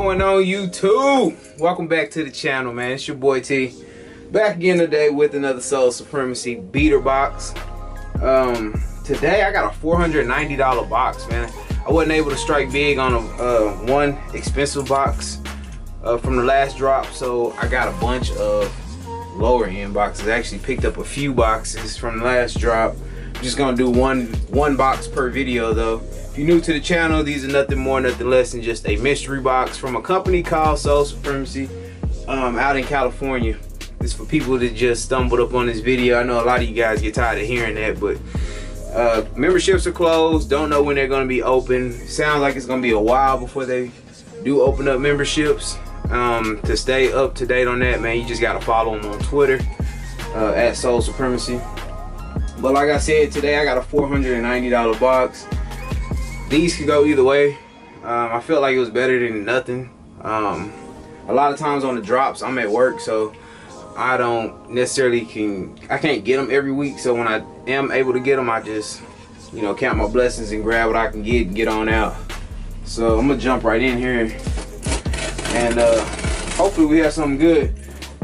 going on, YouTube? Welcome back to the channel, man. It's your boy T. Back again today with another Soul Supremacy beater box. Today I got a $490 box, man. I wasn't able to strike big on one expensive box from the last drop, so I got a bunch of lower end boxes. I actually picked up a few boxes from the last drop. I'm just gonna do one box per video though. If you're new to the channel, these are nothing more, nothing less than just a mystery box from a company called Soul Supremacy out in California. It's for people that just stumbled up on this video. I know a lot of you guys get tired of hearing that, but memberships are closed. Don't know when they're going to be open. Sounds like it's going to be a while before they do open up memberships. To stay up to date on that, man, you just got to follow them on Twitter at Soul Supremacy. But like I said, today I got a $490 box. These could go either way. I felt like it was better than nothing. A lot of times on the drops, I'm at work, so I don't necessarily can't get them every week. So when I am able to get them, I just, you know, count my blessings and grab what I can get and get on out. So I'm gonna jump right in here, and hopefully we have something good.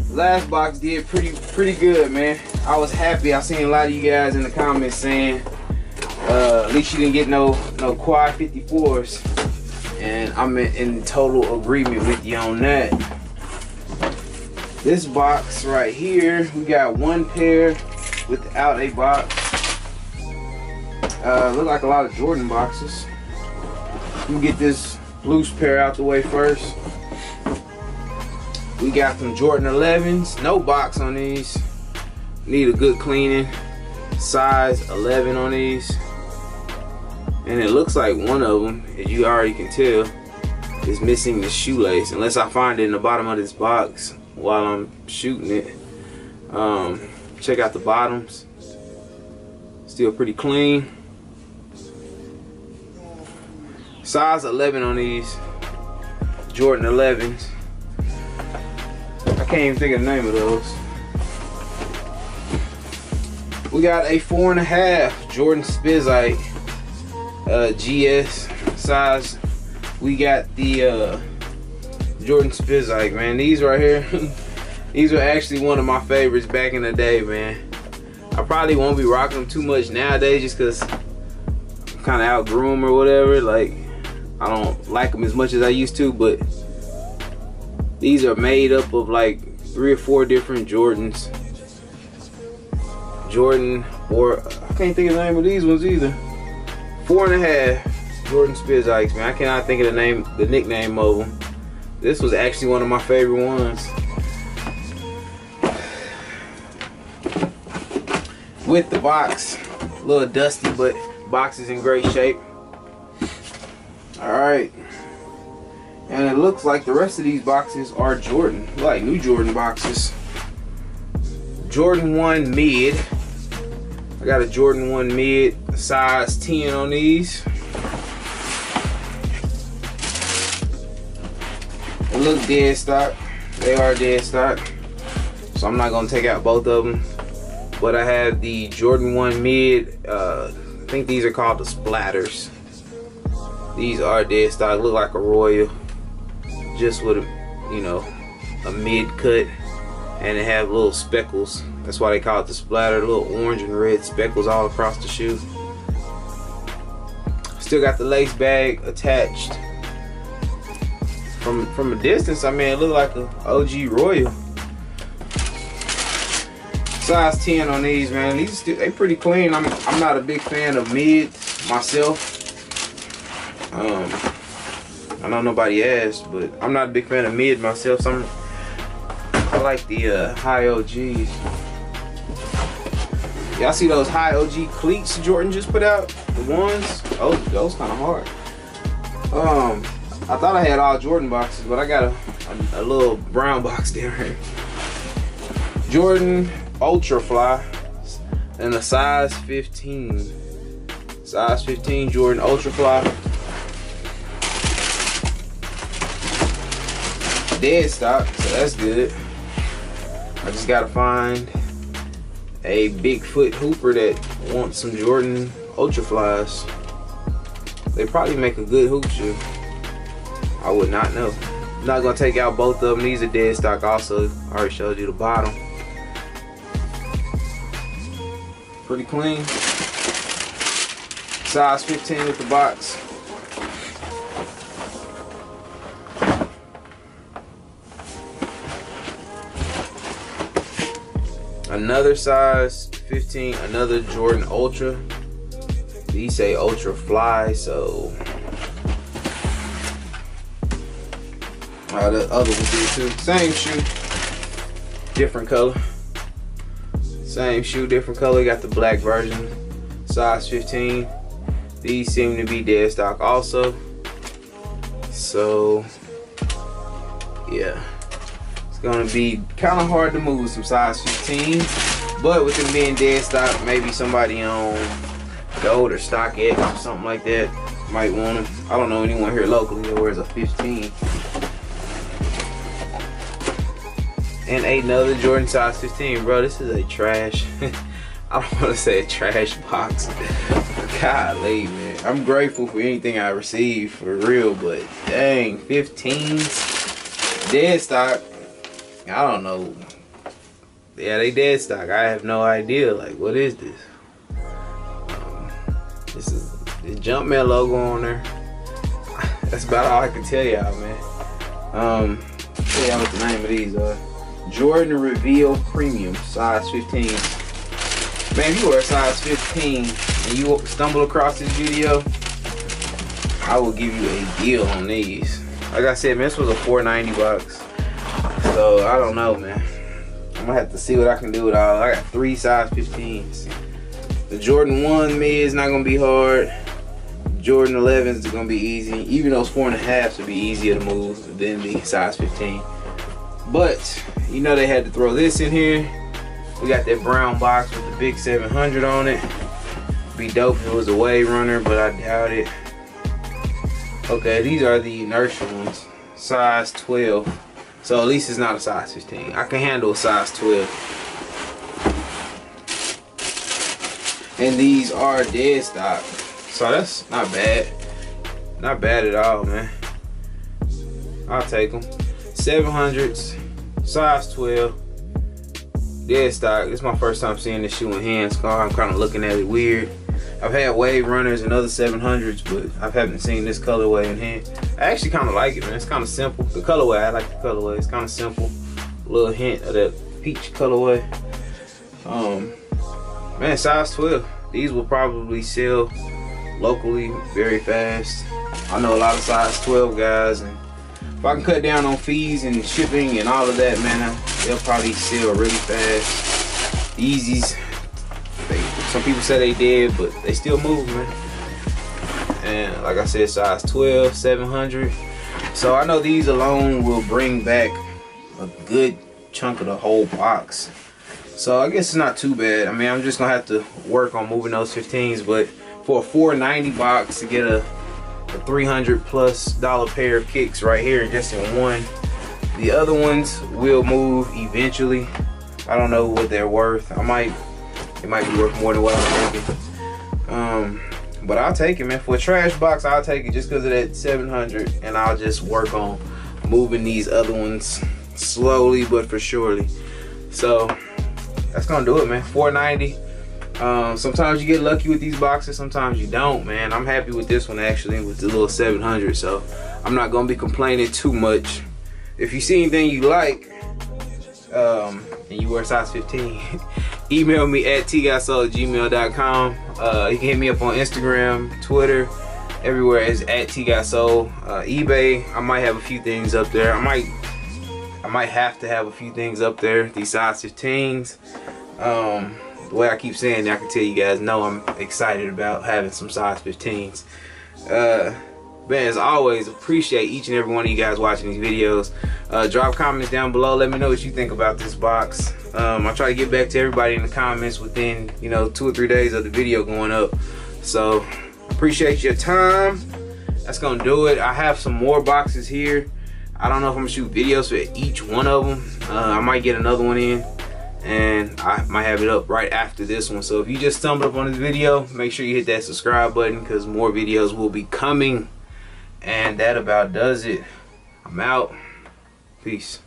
Last box did pretty good, man. I was happy. I seen a lot of you guys in the comments saying at least you didn't get no quad 54s, and I'm in total agreement with you on that. This box right here, we got one pair without a box. Look like a lot of Jordan boxes. Let me get this loose pair out the way first. We got some Jordan 11s, no box on these. Need a good cleaning. Size 11 on these. And it looks like one of them, as you already can tell, is missing the shoelace, unless I find it in the bottom of this box while I'm shooting it. Check out the bottoms. Still pretty clean. Size 11 on these Jordan 11s. I can't even think of the name of those. We got a 4.5 Jordan Spizite GS size. We got the Jordan Spizite, man. These right here, these are actually one of my favorites back in the day, man. I probably won't be rocking them too much nowadays just because I'm kind of outgrew them or whatever. Like, I don't like them as much as I used to, but these are made up of like 3 or 4 different Jordans. Jordan, or I can't think of the name of these ones either. 4.5 Jordan Spizikes, man. I cannot think of the nickname of them. This was actually one of my favorite ones. With the box, a little dusty, but box is in great shape. Alright. And it looks like the rest of these boxes are Jordan, like new Jordan boxes. Jordan 1 mid. I got a Jordan 1 mid, size 10 on these. They look dead stock. They are dead stock. So I'm not gonna take out both of them. But I have the Jordan 1 mid. I think these are called the Splatters. These are dead stock. Look like a Royal, just with a, you know, a mid cut, and they have little speckles. That's why they call it the Splatter. Little orange and red speckles all across the shoe. Still got the lace bag attached. From a distance, I mean, it looked like a OG Royal. Size 10 on these, man. These they pretty clean. I'm not a big fan of mid myself. I know nobody asked, but I'm not a big fan of mid myself. So I like the high OGs. Y'all see those high OG cleats Jordan just put out? The ones? Oh, those kind of hard. I thought I had all Jordan boxes, but I got a little brown box down here. Jordan Ultra Fly and a size 15. Size 15 Jordan Ultra Fly. Dead stock, so that's good. I just gotta find a Bigfoot hooper that wants some Jordan Ultra Flies. They probably make a good hoop shoe. I would not know. Not gonna take out both of them. These are dead stock also. I already showed you the bottom. Pretty clean. Size 15 with the box. Another size 15, another Jordan Ultra. These say Ultra Fly, so the other ones did too. Same shoe, different color. Same shoe, different color. Got the black version, size 15. These seem to be dead stock also. So yeah, it's gonna be kind of hard to move some size 15, but with them being dead stock, maybe somebody on Gold or StockX or something like that might want them. I don't know anyone here locally that wears a 15. And another Jordan size 15, bro. This is a trash. I don't want to say a trash box. Golly, man. I'm grateful for anything I receive for real, but dang, 15s, dead stock. I don't know. Yeah, they dead stock. I have no idea. Like, what is this? This is the Jumpman logo on there. That's about all I can tell y'all, man. Tell y'all what the name of these are. Jordan Reveal Premium, size 15. Man, if you wear a size 15 and you stumble across this video, I will give you a deal on these. Like I said, man, this was a $4.90 box. So I don't know, man. I'm gonna have to see what I can do with all. I got 3 size 15s. The Jordan 1 mid is not gonna be hard. Jordan 11s are gonna be easy. Even those 4.5s would be easier to move than the size 15. But you know they had to throw this in here. We got that brown box with the big 700 on it. Be dope if it was a wave runner, but I doubt it. Okay, these are the inertia ones, size 12. So at least it's not a size 15. I can handle a size 12. And these are dead stock, so that's not bad. Not bad at all, man. I'll take them. 700s, size 12, dead stock. This is my first time seeing this shoe in hands. I'm kind of looking at it weird. I've had wave runners and other 700s, but I haven't seen this colorway in hand. I actually kind of like it, man. It's kind of simple. The colorway, I like the colorway. It's kind of simple. A little hint of that peach colorway. Man, size 12. These will probably sell locally very fast. I know a lot of size 12 guys, and if I can cut down on fees and shipping and all of that, man, they'll probably sell really fast. Yeezys, some people say they did, but they still move, man. And like I said, size 12, 700. So I know these alone will bring back a good chunk of the whole box. So I guess it's not too bad. I mean, I'm just gonna have to work on moving those 15s, but for a $4.90 box to get a $300+ pair of kicks right here just in one. The other ones will move eventually. I don't know what they're worth. It might be worth more than what I'm thinking. But I'll take it, man. For a trash box, I'll take it just because of that 700, and I'll just work on moving these other ones slowly but for surely. So that's gonna do it, man. $4.90. Sometimes you get lucky with these boxes, sometimes you don't, man. I'm happy with this one actually, with the little 700, so I'm not gonna be complaining too much. If you see anything you like, and you wear size 15, email me at TGOTSOLE@gmail.com. You can hit me up on Instagram, Twitter, everywhere is at TGOTSOLE. eBay, I might have a few things up there. I might have to have a few things up there. These size 15s. The way I keep saying that, I can tell you guys know I'm excited about having some size 15s. Man, as always, appreciate each and every one of you guys watching these videos. Drop comments down below. Let me know what you think about this box. I try to get back to everybody in the comments within, 2 or 3 days of the video going up. So appreciate your time. That's gonna do it. I have some more boxes here. I don't know if I'm gonna shoot videos for each one of them. I might get another one in, and I might have it up right after this one. So if you just stumbled up on this video, make sure you hit that subscribe button, because more videos will be coming. And that about does it. I'm out. Peace.